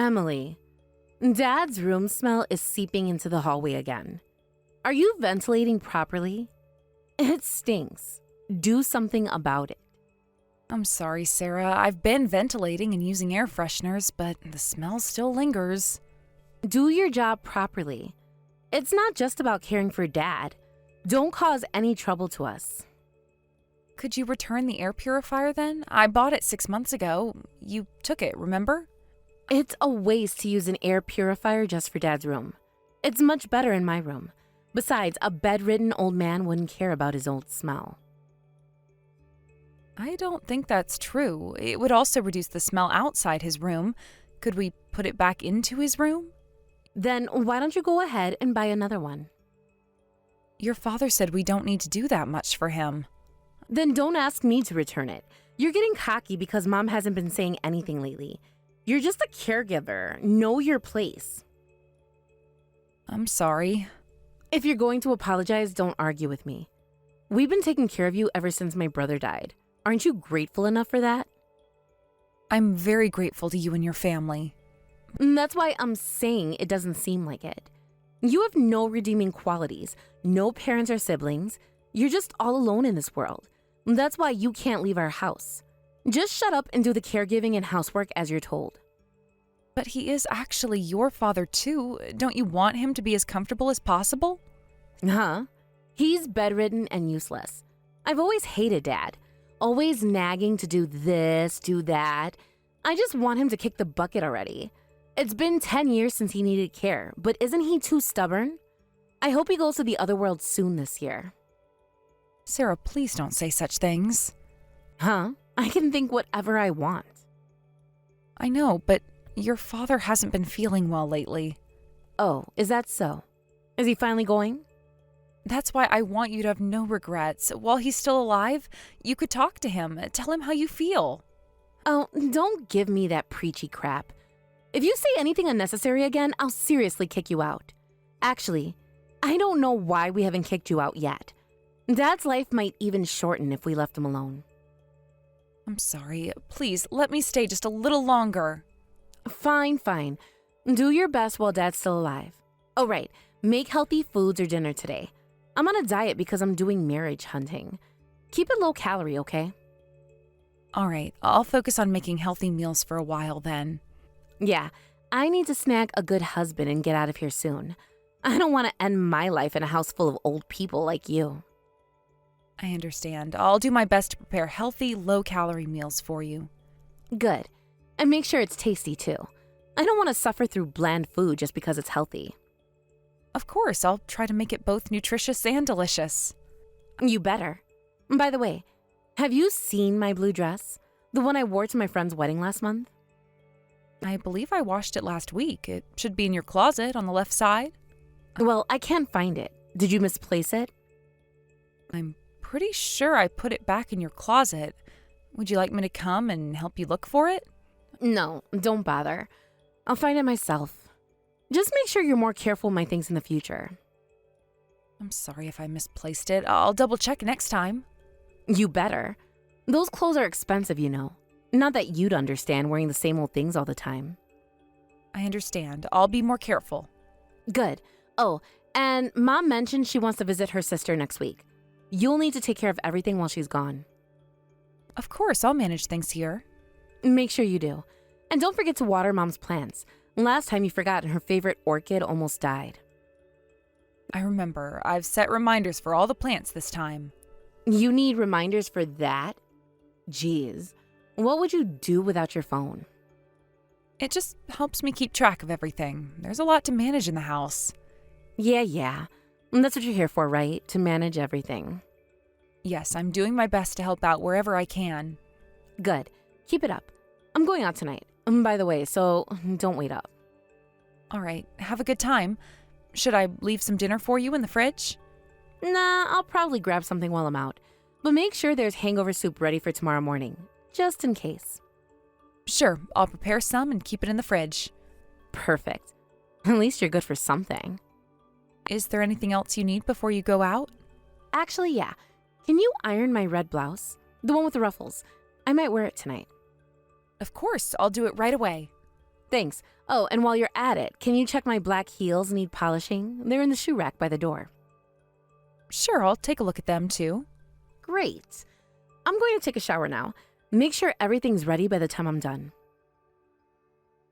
Emily, Dad's room smell is seeping into the hallway again. Are you ventilating properly? It stinks. Do something about it. I'm sorry, Sarah. I've been ventilating and using air fresheners, but the smell still lingers. Do your job properly. It's not just about caring for Dad. Don't cause any trouble to us. Could you return the air purifier then? I bought it 6 months ago. You took it, remember? It's a waste to use an air purifier just for Dad's room. It's much better in my room. Besides, a bedridden old man wouldn't care about his old smell. I don't think that's true. It would also reduce the smell outside his room. Could we put it back into his room? Then why don't you go ahead and buy another one? Your father said we don't need to do that much for him. Then don't ask me to return it. You're getting cocky because Mom hasn't been saying anything lately. You're just a caregiver. Know your place. I'm sorry. If you're going to apologize, don't argue with me. We've been taking care of you ever since my brother died. Aren't you grateful enough for that? I'm very grateful to you and your family. That's why I'm saying it doesn't seem like it. You have no redeeming qualities, no parents or siblings. You're just all alone in this world. That's why you can't leave our house. Just shut up and do the caregiving and housework as you're told. But he is actually your father too. Don't you want him to be as comfortable as possible? Huh? He's bedridden and useless. I've always hated Dad. Always nagging to do this, do that. I just want him to kick the bucket already. It's been 10 years since he needed care, but isn't he too stubborn? I hope he goes to the other world soon this year. Sarah, please don't say such things. Huh? I can think whatever I want. I know, but your father hasn't been feeling well lately. Oh, is that so? Is he finally going? That's why I want you to have no regrets. While he's still alive, you could talk to him, tell him how you feel. Oh, don't give me that preachy crap. If you say anything unnecessary again, I'll seriously kick you out. Actually, I don't know why we haven't kicked you out yet. Dad's life might even shorten if we left him alone. I'm sorry. Please, let me stay just a little longer. Fine. Do your best while Dad's still alive. Oh, right. Make healthy foods or dinner today. I'm on a diet because I'm doing marriage hunting. Keep it low calorie, okay? All right, I'll focus on making healthy meals for a while then. Yeah, I need to snag a good husband and get out of here soon. I don't want to end my life in a house full of old people like you. I understand. I'll do my best to prepare healthy, low-calorie meals for you. Good. And make sure it's tasty, too. I don't want to suffer through bland food just because it's healthy. Of course, I'll try to make it both nutritious and delicious. You better. By the way, have you seen my blue dress? The one I wore to my friend's wedding last month? I believe I washed it last week. It should be in your closet on the left side. Well, I can't find it. Did you misplace it? I'm pretty sure I put it back in your closet. Would you like me to come and help you look for it? No, don't bother. I'll find it myself. Just make sure you're more careful with my things in the future. I'm sorry if I misplaced it. I'll double check next time. You better. Those clothes are expensive, you know. Not that you'd understand wearing the same old things all the time. I understand. I'll be more careful. Good. Oh, and Mom mentioned she wants to visit her sister next week. You'll need to take care of everything while she's gone. Of course, I'll manage things here. Make sure you do. And don't forget to water Mom's plants. Last time you forgot and her favorite orchid almost died. I remember. I've set reminders for all the plants this time. You need reminders for that? Jeez. What would you do without your phone? It just helps me keep track of everything. There's a lot to manage in the house. Yeah. That's what you're here for, right? To manage everything. Yes, I'm doing my best to help out wherever I can. Good. Keep it up. I'm going out tonight. By the way, so don't wait up. All right, have a good time. Should I leave some dinner for you in the fridge? Nah, I'll probably grab something while I'm out. But make sure there's hangover soup ready for tomorrow morning, just in case. Sure, I'll prepare some and keep it in the fridge. Perfect. At least you're good for something. Is there anything else you need before you go out? Actually, yeah. Can you iron my red blouse? The one with the ruffles. I might wear it tonight. Of course, I'll do it right away. Thanks. Oh, and while you're at it, can you check my black heels need polishing? They're in the shoe rack by the door. Sure, I'll take a look at them too. Great. I'm going to take a shower now. Make sure everything's ready by the time I'm done.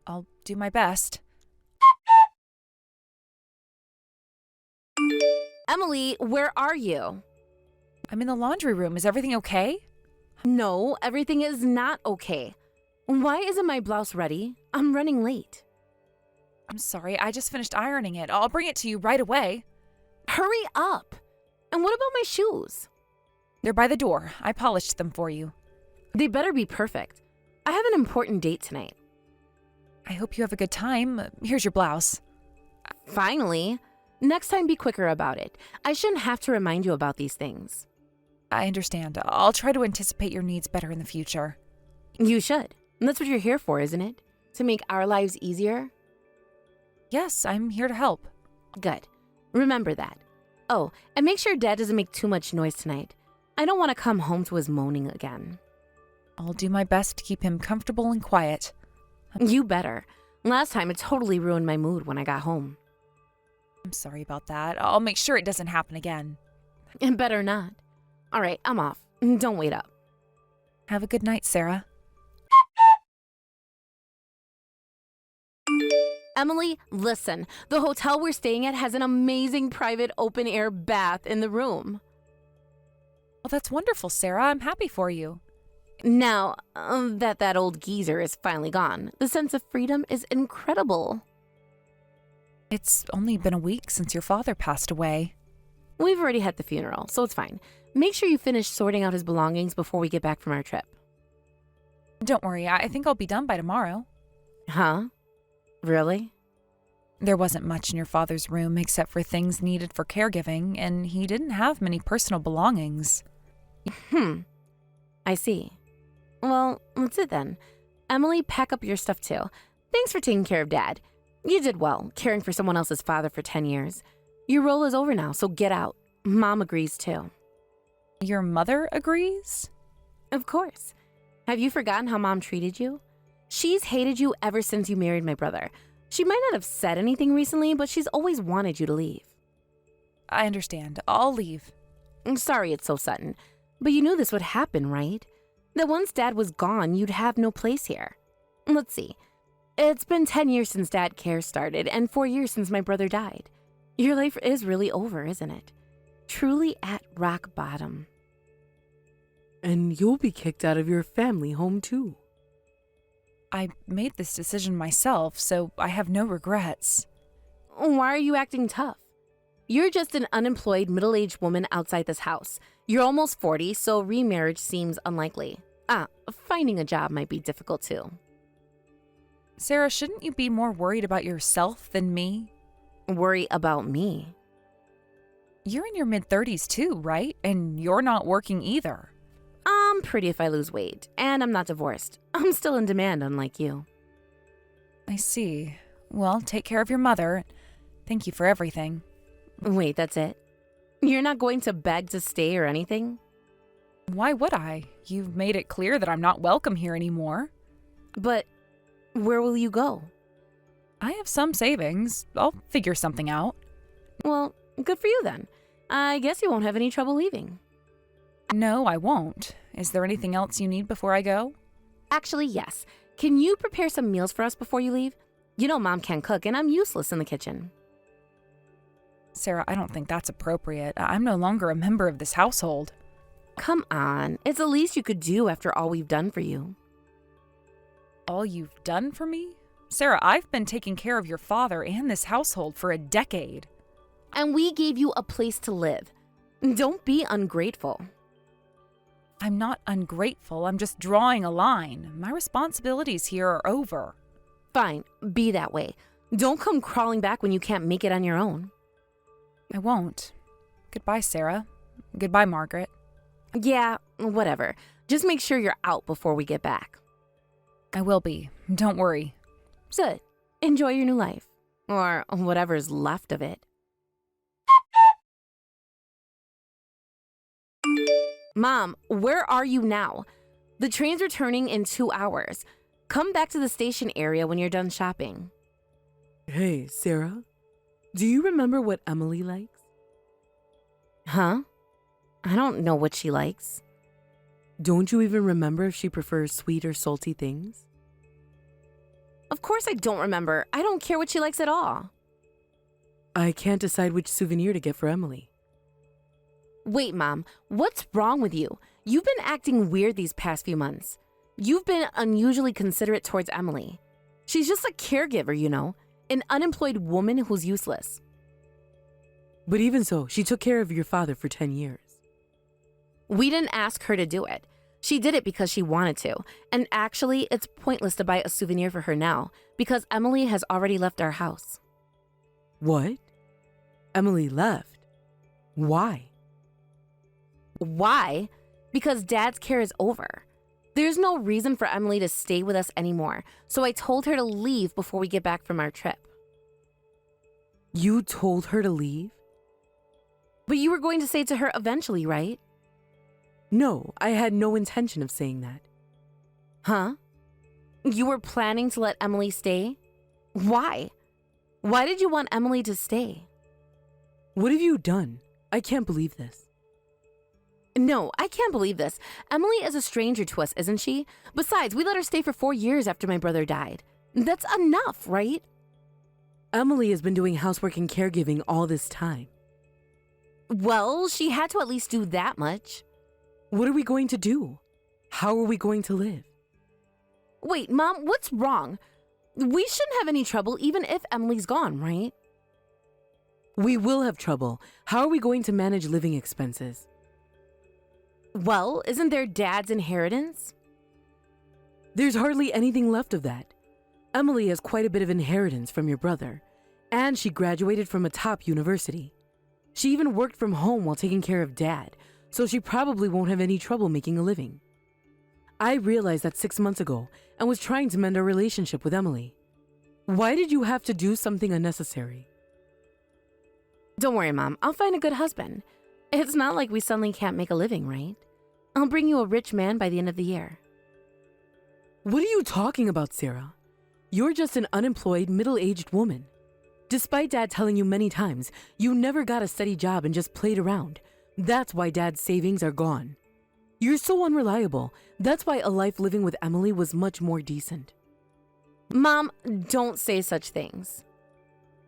I'll do my best. Emily, where are you? I'm in the laundry room. Is everything okay? No, everything is not okay. Why isn't my blouse ready? I'm running late. I'm sorry, I just finished ironing it. I'll bring it to you right away. Hurry up. And what about my shoes? They're by the door. I polished them for you. They better be perfect. I have an important date tonight. I hope you have a good time. Here's your blouse. Finally. Next time, be quicker about it. I shouldn't have to remind you about these things. I understand. I'll try to anticipate your needs better in the future. You should. That's what you're here for, isn't it? To make our lives easier? Yes, I'm here to help. Good. Remember that. Oh, and make sure Dad doesn't make too much noise tonight. I don't want to come home to his moaning again. I'll do my best to keep him comfortable and quiet. You better. Last time it totally ruined my mood when I got home. I'm sorry about that. I'll make sure it doesn't happen again. And better not. All right, I'm off. Don't wait up. Have a good night, Sarah. Emily, listen. The hotel we're staying at has an amazing private open-air bath in the room. Well, that's wonderful, Sarah. I'm happy for you. Now that old geezer is finally gone, the sense of freedom is incredible. It's only been a week since your father passed away. We've already had the funeral, so it's fine. Make sure you finish sorting out his belongings before we get back from our trip. Don't worry, I think I'll be done by tomorrow. Huh? Really? There wasn't much in your father's room except for things needed for caregiving, and he didn't have many personal belongings. I see. Well, that's it then. Emily, pack up your stuff too. Thanks for taking care of Dad. You did well, caring for someone else's father for 10 years. Your role is over now, so get out. Mom agrees too. Your mother agrees? Of course. Have you forgotten how Mom treated you? She's hated you ever since you married my brother. She might not have said anything recently, but she's always wanted you to leave. I understand. I'll leave. I'm sorry it's so sudden, but you knew this would happen, right? That once Dad was gone, you'd have no place here. Let's see. It's been 10 years since Dad Care started and 4 years since my brother died. Your life is really over, isn't it? Truly at rock bottom. And you'll be kicked out of your family home too. I made this decision myself, so I have no regrets. Why are you acting tough? You're just an unemployed middle-aged woman outside this house. You're almost 40, so remarriage seems unlikely. Finding a job might be difficult too. Sarah, shouldn't you be more worried about yourself than me? Worry about me? You're in your mid-30s too, right? And you're not working either. I'm pretty if I lose weight, and I'm not divorced. I'm still in demand, unlike you. I see. Well, take care of your mother. Thank you for everything. Wait, that's it? You're not going to beg to stay or anything? Why would I? You've made it clear that I'm not welcome here anymore. But where will you go? I have some savings. I'll figure something out. Well, good for you then. I guess you won't have any trouble leaving. No, I won't. Is there anything else you need before I go? Actually, yes. Can you prepare some meals for us before you leave? You know Mom can cook, and I'm useless in the kitchen. Sarah, I don't think that's appropriate. I'm no longer a member of this household. Come on. It's the least you could do after all we've done for you. All you've done for me? Sarah, I've been taking care of your father and this household for a decade. And we gave you a place to live. Don't be ungrateful. I'm not ungrateful. I'm just drawing a line. My responsibilities here are over. Fine, be that way. Don't come crawling back when you can't make it on your own. I won't. Goodbye, Sarah. Goodbye, Margaret. Yeah, whatever. Just make sure you're out before we get back. I will be. Don't worry. Good. Enjoy your new life. Or whatever's left of it. Mom, where are you now? The train's returning in 2 hours. Come back to the station area when you're done shopping. Hey, Sarah, do you remember what Emily likes? Huh? I don't know what she likes. Don't you even remember if she prefers sweet or salty things? Of course I don't remember. I don't care what she likes at all. I can't decide which souvenir to get for Emily. Wait, Mom, what's wrong with you? You've been acting weird these past few months. You've been unusually considerate towards Emily. She's just a caregiver, you know, an unemployed woman who's useless. But even so, she took care of your father for 10 years. We didn't ask her to do it. She did it because she wanted to. And actually, it's pointless to buy a souvenir for her now because Emily has already left our house. What? Emily left? Why? Why? Because Dad's care is over. There's no reason for Emily to stay with us anymore, so I told her to leave before we get back from our trip. You told her to leave? But you were going to say it to her eventually, right? No, I had no intention of saying that. Huh? You were planning to let Emily stay? Why? Why did you want Emily to stay? What have you done? I can't believe this. No, I can't believe this. Emily is a stranger to us, isn't she? Besides, we let her stay for 4 years after my brother died. That's enough, right? Emily has been doing housework and caregiving all this time. Well, she had to at least do that much. What are we going to do? How are we going to live? Wait, Mom, what's wrong? We shouldn't have any trouble even if Emily's gone, right? We will have trouble. How are we going to manage living expenses? Well, isn't there Dad's inheritance? There's hardly anything left of that. Emily has quite a bit of inheritance from your brother, and she graduated from a top university. She even worked from home while taking care of Dad, so she probably won't have any trouble making a living. I realized that 6 months ago and was trying to mend our relationship with Emily. Why did you have to do something unnecessary? Don't worry, Mom. I'll find a good husband. It's not like we suddenly can't make a living, right? I'll bring you a rich man by the end of the year. What are you talking about, Sarah? You're just an unemployed, middle-aged woman. Despite Dad telling you many times, you never got a steady job and just played around. That's why Dad's savings are gone. You're so unreliable. That's why a life living with Emily was much more decent. Mom, don't say such things.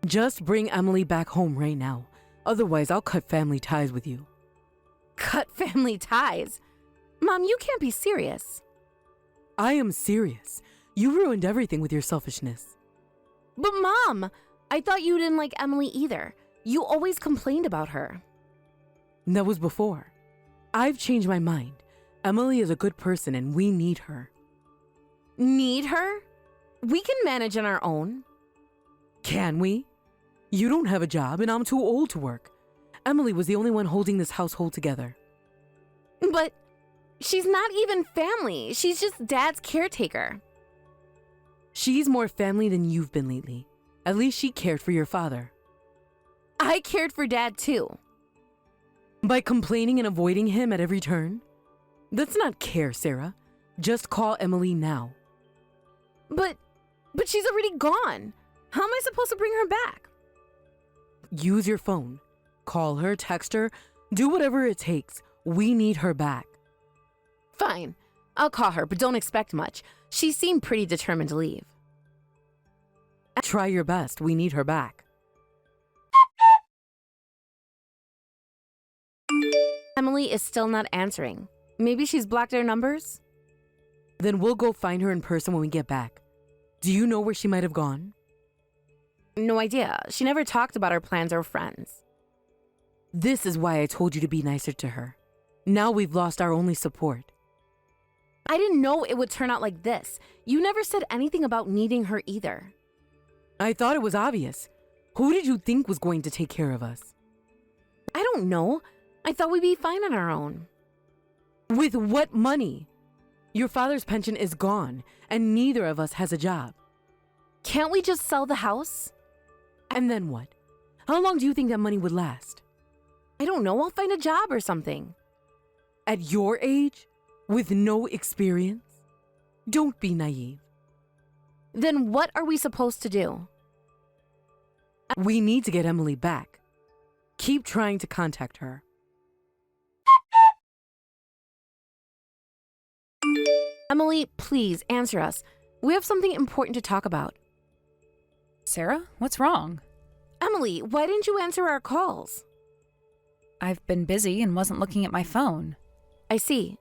Just bring Emily back home right now. Otherwise, I'll cut family ties with you. Cut family ties? Mom, you can't be serious. I am serious. You ruined everything with your selfishness. But Mom, I thought you didn't like Emily either. You always complained about her. That was before. I've changed my mind. Emily is a good person and we need her. Need her? We can manage on our own. Can we? You don't have a job and I'm too old to work. Emily was the only one holding this household together. But she's not even family. She's just Dad's caretaker. She's more family than you've been lately. At least she cared for your father. I cared for Dad too. By complaining and avoiding him at every turn? That's not care, Sarah. Just call Emily now. But she's already gone. How am I supposed to bring her back? Use your phone. Call her, text her, do whatever it takes. We need her back. Fine. I'll call her, but don't expect much. She seemed pretty determined to leave. Try your best. We need her back. Emily is still not answering. Maybe she's blocked our numbers? Then we'll go find her in person when we get back. Do you know where she might have gone? No idea. She never talked about our plans or friends. This is why I told you to be nicer to her. Now we've lost our only support. I didn't know it would turn out like this. You never said anything about needing her either. I thought it was obvious. Who did you think was going to take care of us? I don't know. I thought we'd be fine on our own. With what money? Your father's pension is gone, and neither of us has a job. Can't we just sell the house? And then what? How long do you think that money would last? I don't know. I'll find a job or something. At your age? With no experience? Don't be naive. Then what are we supposed to do? We need to get Emily back. Keep trying to contact her. Emily, please answer us. We have something important to talk about. Sarah, what's wrong? Emily, why didn't you answer our calls? I've been busy and wasn't looking at my phone. I see.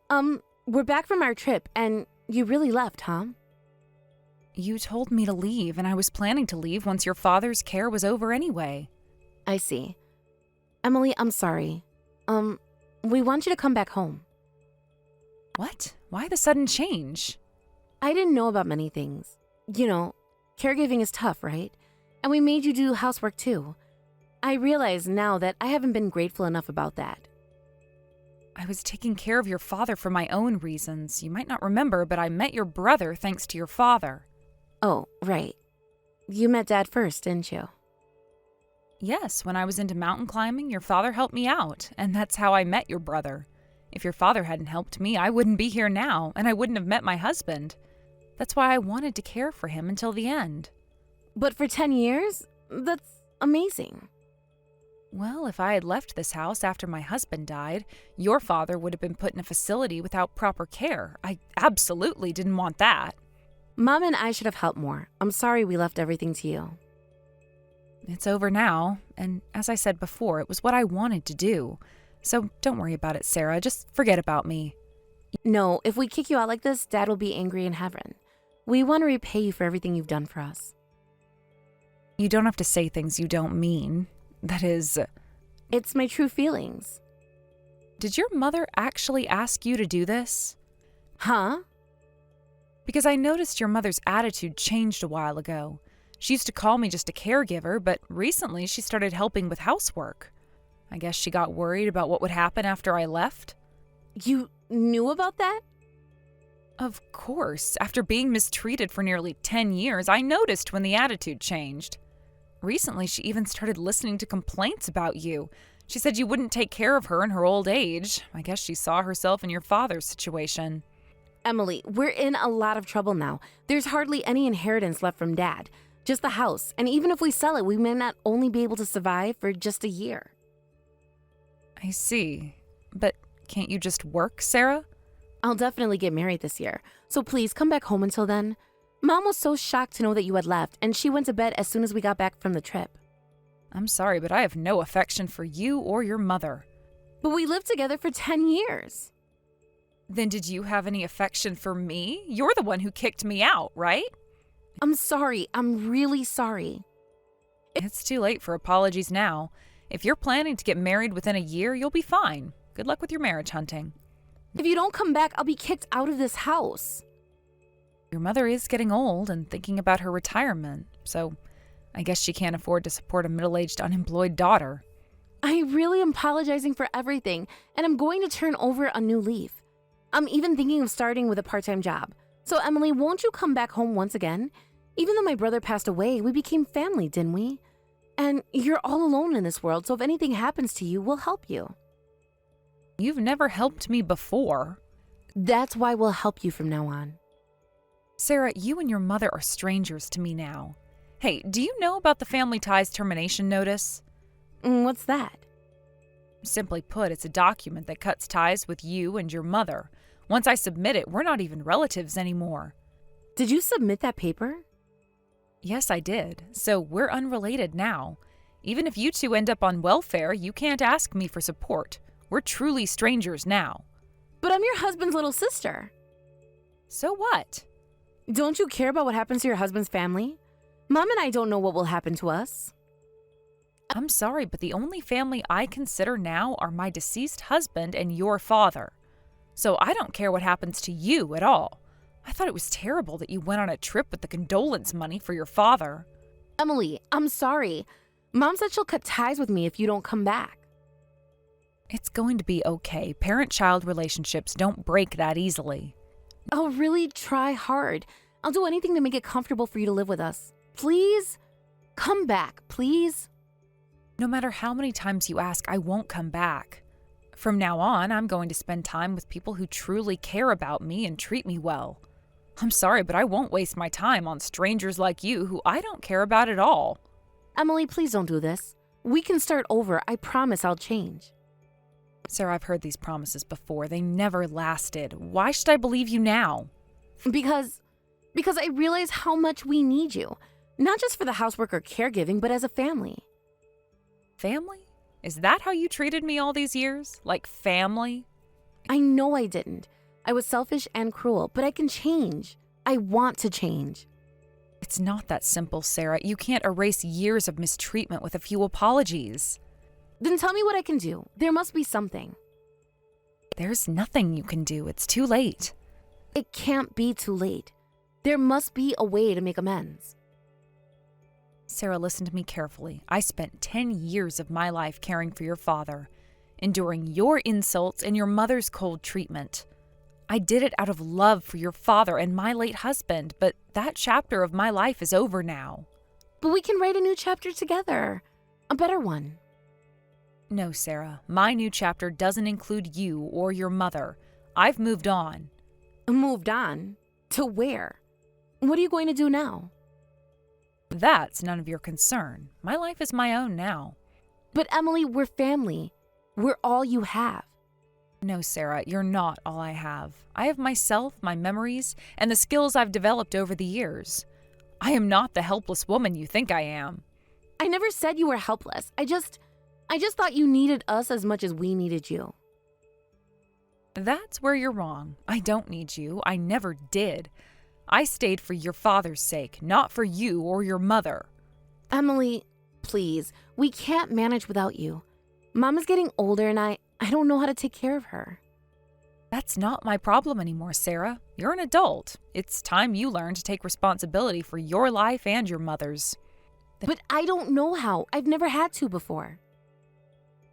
We're back from our trip, and you really left, huh? You told me to leave, and I was planning to leave once your father's care was over anyway. I see. Emily, I'm sorry. We want you to come back home. What? Why the sudden change? I didn't know about many things. You know, caregiving is tough, right? And we made you do housework too. I realize now that I haven't been grateful enough about that. I was taking care of your father for my own reasons. You might not remember, but I met your brother thanks to your father. Oh, right. You met Dad first, didn't you? Yes, when I was into mountain climbing, your father helped me out, and that's how I met your brother. If your father hadn't helped me, I wouldn't be here now, and I wouldn't have met my husband. That's why I wanted to care for him until the end. But for 10 years? That's amazing. Well, if I had left this house after my husband died, your father would have been put in a facility without proper care. I absolutely didn't want that. Mom and I should have helped more. I'm sorry we left everything to you. It's over now, and as I said before, it was what I wanted to do. So don't worry about it, Sarah. Just forget about me. No, if we kick you out like this, Dad will be angry in heaven. We want to repay you for everything you've done for us. You don't have to say things you don't mean. That is... It's my true feelings. Did your mother actually ask you to do this? Huh? Because I noticed your mother's attitude changed a while ago. She used to call me just a caregiver, but recently she started helping with housework. I guess she got worried about what would happen after I left. You knew about that? Of course. After being mistreated for nearly 10 years, I noticed when the attitude changed. Recently, she even started listening to complaints about you. She said you wouldn't take care of her in her old age. I guess she saw herself in your father's situation. Emily, we're in a lot of trouble now. There's hardly any inheritance left from Dad. Just the house. And even if we sell it, we may not only be able to survive for just a year. I see. But can't you just work, Sarah? I'll definitely get married this year. So please come back home until then. Mom was so shocked to know that you had left, and she went to bed as soon as we got back from the trip. I'm sorry, but I have no affection for you or your mother. But we lived together for 10 years. Then did you have any affection for me? You're the one who kicked me out, right? I'm sorry. I'm really sorry. It's too late for apologies now. If you're planning to get married within a year, you'll be fine. Good luck with your marriage hunting. If you don't come back, I'll be kicked out of this house. Your mother is getting old and thinking about her retirement, so I guess she can't afford to support a middle-aged unemployed daughter. I really am apologizing for everything, and I'm going to turn over a new leaf. I'm even thinking of starting with a part-time job. So, Emily, won't you come back home once again? Even though my brother passed away, we became family, didn't we? And you're all alone in this world, so if anything happens to you, we'll help you. You've never helped me before. That's why we'll help you from now on. Sarah, you and your mother are strangers to me now. Hey, do you know about the Family Ties Termination Notice? What's that? Simply put, it's a document that cuts ties with you and your mother. Once I submit it, we're not even relatives anymore. Did you submit that paper? Yes, I did. So we're unrelated now. Even if you two end up on welfare, you can't ask me for support. We're truly strangers now. But I'm your husband's little sister. So what? Don't you care about what happens to your husband's family? Mom and I don't know what will happen to us. I'm sorry, but the only family I consider now are my deceased husband and your father. So I don't care what happens to you at all. I thought it was terrible that you went on a trip with the condolence money for your father. Emily, I'm sorry. Mom said she'll cut ties with me if you don't come back. It's going to be okay. Parent-child relationships don't break that easily. I'll really try hard. I'll do anything to make it comfortable for you to live with us. Please? Come back, please? No matter how many times you ask, I won't come back. From now on, I'm going to spend time with people who truly care about me and treat me well. I'm sorry, but I won't waste my time on strangers like you who I don't care about at all. Emily, please don't do this. We can start over. I promise I'll change. Sarah, I've heard these promises before. They never lasted. Why should I believe you now? Because I realize how much we need you. Not just for the housework or caregiving, but as a family. Family? Is that how you treated me all these years? Like family? I know I didn't. I was selfish and cruel, but I can change. I want to change. It's not that simple, Sarah. You can't erase years of mistreatment with a few apologies. Then tell me what I can do. There must be something. There's nothing you can do. It's too late. It can't be too late. There must be a way to make amends. Sarah, listen to me carefully. I spent 10 years of my life caring for your father, enduring your insults and your mother's cold treatment. I did it out of love for your father and my late husband, but that chapter of my life is over now. But we can write a new chapter together. A better one. No, Sarah. My new chapter doesn't include you or your mother. I've moved on. Moved on? To where? What are you going to do now? That's none of your concern. My life is my own now. But Emily, we're family. We're all you have. No, Sarah, you're not all I have. I have myself, my memories, and the skills I've developed over the years. I am not the helpless woman you think I am. I never said you were helpless. I just thought you needed us as much as we needed you. That's where you're wrong. I don't need you. I never did. I stayed for your father's sake, not for you or your mother. Emily, please, we can't manage without you. Mom is getting older and I don't know how to take care of her. That's not my problem anymore, Sarah. You're an adult. It's time you learn to take responsibility for your life and your mother's. But I don't know how. I've never had to before.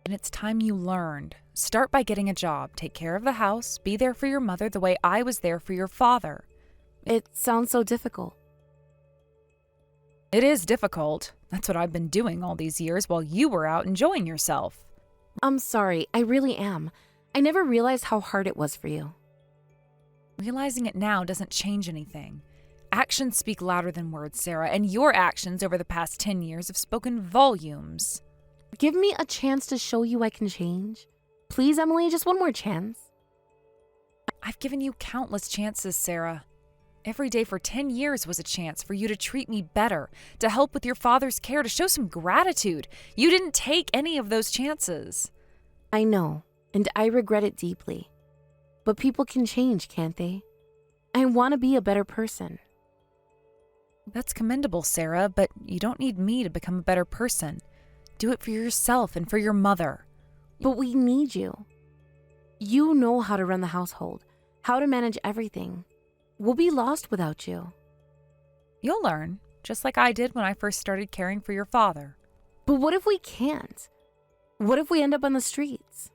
And it's time you learned. Start by getting a job, take care of the house, be there for your mother the way I was there for your father. It sounds so difficult. It is difficult. That's what I've been doing all these years while you were out enjoying yourself. I'm sorry, I really am. I never realized how hard it was for you. Realizing it now doesn't change anything. Actions speak louder than words, Sarah, and your actions over the past 10 years have spoken volumes. Give me a chance to show you I can change. Please, Emily, just one more chance. I've given you countless chances, Sarah. Every day for 10 years was a chance for you to treat me better, to help with your father's care, to show some gratitude. You didn't take any of those chances. I know, and I regret it deeply. But people can change, can't they? I want to be a better person. That's commendable, Sarah, but you don't need me to become a better person. Do it for yourself and for your mother. But we need you. You know how to run the household, how to manage everything. We'll be lost without you. You'll learn, just like I did when I first started caring for your father. But what if we can't? What if we end up on the streets?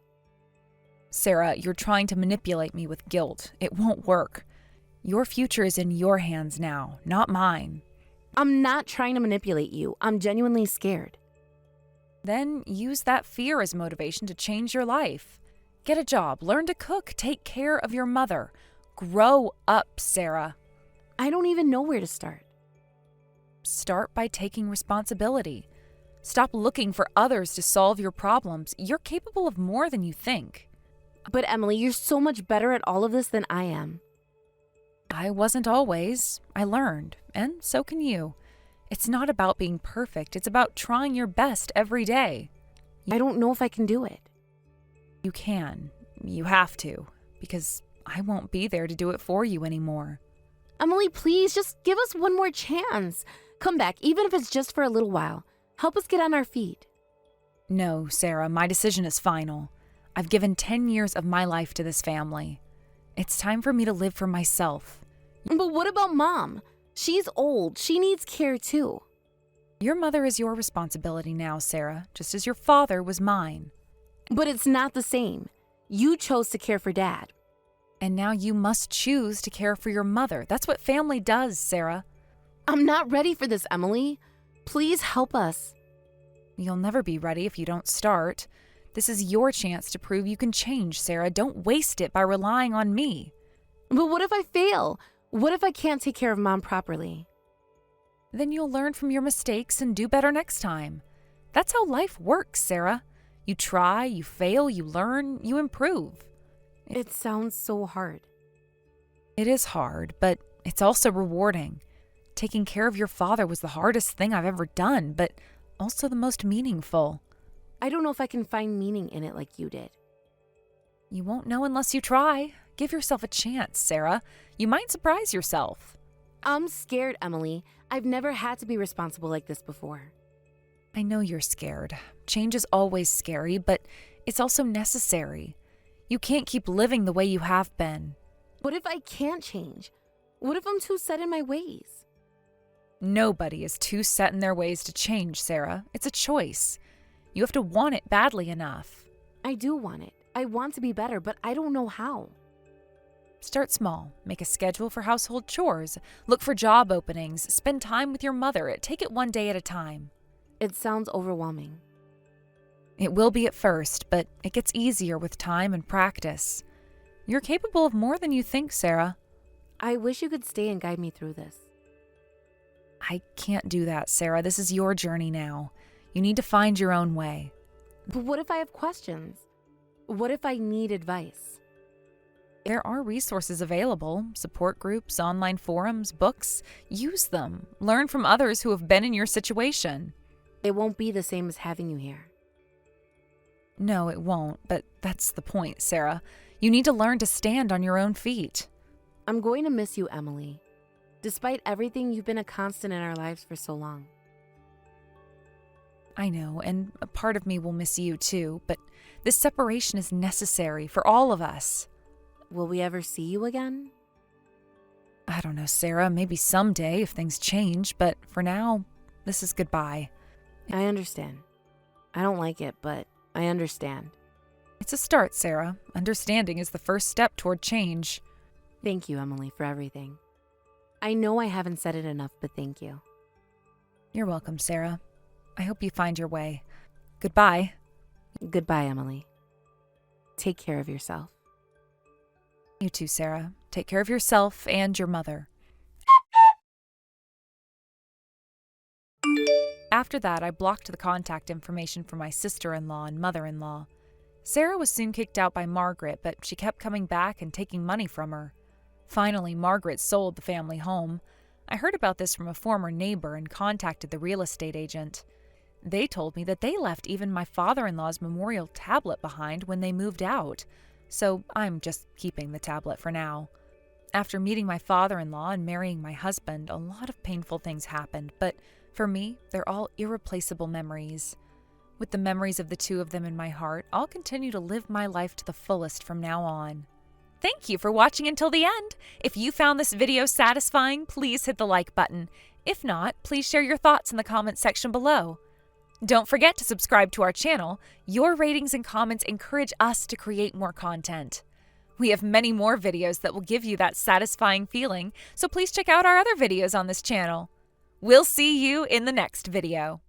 Sarah, you're trying to manipulate me with guilt. It won't work. Your future is in your hands now, not mine. I'm not trying to manipulate you. I'm genuinely scared. Then use that fear as motivation to change your life. Get a job, learn to cook, take care of your mother. Grow up, Sarah. I don't even know where to start. Start by taking responsibility. Stop looking for others to solve your problems. You're capable of more than you think. But Emily, you're so much better at all of this than I am. I wasn't always. I learned, and so can you. It's not about being perfect. It's about trying your best every day. I don't know if I can do it. You can. You have to, because I won't be there to do it for you anymore. Emily, please, just give us one more chance. Come back, even if it's just for a little while. Help us get on our feet. No, Sarah, my decision is final. I've given 10 years of my life to this family. It's time for me to live for myself. But what about Mom? She's old. She needs care too. Your mother is your responsibility now, Sarah, just as your father was mine. But it's not the same. You chose to care for Dad. And now you must choose to care for your mother. That's what family does, Sarah. I'm not ready for this, Emily. Please help us. You'll never be ready if you don't start. This is your chance to prove you can change, Sarah. Don't waste it by relying on me. But what if I fail? What if I can't take care of Mom properly? Then you'll learn from your mistakes and do better next time. That's how life works, Sarah. You try, you fail, you learn, you improve. It sounds so hard. It is hard, but it's also rewarding. Taking care of your father was the hardest thing I've ever done, but also the most meaningful. I don't know if I can find meaning in it like you did. You won't know unless you try. Give yourself a chance, Sarah. You might surprise yourself. I'm scared, Emily. I've never had to be responsible like this before. I know you're scared. Change is always scary, but it's also necessary. You can't keep living the way you have been. What if I can't change? What if I'm too set in my ways? Nobody is too set in their ways to change, Sarah. It's a choice. You have to want it badly enough. I do want it. I want to be better, but I don't know how. Start small. Make a schedule for household chores. Look for job openings. Spend time with your mother. Take it one day at a time. It sounds overwhelming. It will be at first, but it gets easier with time and practice. You're capable of more than you think, Sarah. I wish you could stay and guide me through this. I can't do that, Sarah. This is your journey now. You need to find your own way. But what if I have questions? What if I need advice? There are resources available, support groups, online forums, books. Use them. Learn from others who have been in your situation. It won't be the same as having you here. No, it won't, but that's the point, Sarah. You need to learn to stand on your own feet. I'm going to miss you, Emily. Despite everything, you've been a constant in our lives for so long. I know, and a part of me will miss you too, but this separation is necessary for all of us. Will we ever see you again? I don't know, Sarah. Maybe someday if things change, but for now, this is goodbye. I understand. I don't like it, but I understand. It's a start, Sarah. Understanding is the first step toward change. Thank you, Emily, for everything. I know I haven't said it enough, but thank you. You're welcome, Sarah. I hope you find your way. Goodbye. Goodbye, Emily. Take care of yourself. You too, Sarah. Take care of yourself and your mother. After that, I blocked the contact information for my sister-in-law and mother-in-law. Sarah was soon kicked out by Margaret, but she kept coming back and taking money from her. Finally, Margaret sold the family home. I heard about this from a former neighbor and contacted the real estate agent. They told me that they left even my father-in-law's memorial tablet behind when they moved out, so I'm just keeping the tablet for now. After meeting my father-in-law and marrying my husband, a lot of painful things happened, but for me, they're all irreplaceable memories. With the memories of the two of them in my heart, I'll continue to live my life to the fullest from now on. Thank you for watching until the end. If you found this video satisfying, please hit the like button. If not, please share your thoughts in the comments section below. Don't forget to subscribe to our channel. Your ratings and comments encourage us to create more content. We have many more videos that will give you that satisfying feeling, so please check out our other videos on this channel. We'll see you in the next video.